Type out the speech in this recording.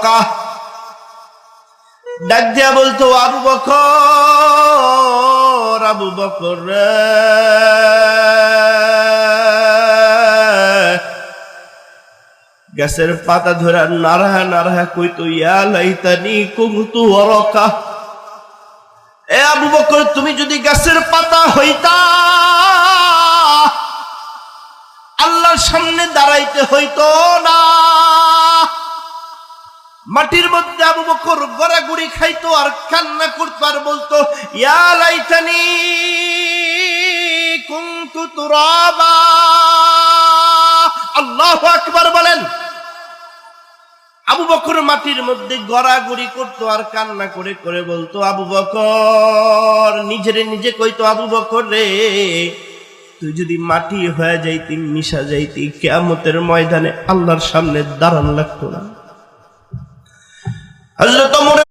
Waraqah ডাক দিয়া বলতো, আবু বকর, আবু বকর রে, গাছের পাতা ধরে নাড়া নাড়া কইতো, ইয়া লাইতানি কুনতু ওয়ারাকা। এ আবু বকর, তুমি যদি গাছের পাতা হইতা, আল্লাহর সামনে দাঁড়াইতে হইতো না। মাটির মধ্যে আবু বকর গড়াগড়ি খাইতো আর কান্না করতো আর বলতো, ইয়া লাইতানি কুনতু তুরাবা। আল্লাহু আকবার বলেন। আবু বকর মাটির মধ্যে গড়াগড়ি করতো আর কান্না করে করে বলতো, আবু বকর, নিজেরে নিজে কইতো, আবু বকর রে, তুই যদি মাটি হয়ে যাইতি, মিশা যাইতি, কিয়ামতের ময়দানে আল্লাহর সামনে দাঁড়ান লাগতো না। হযরত ওমর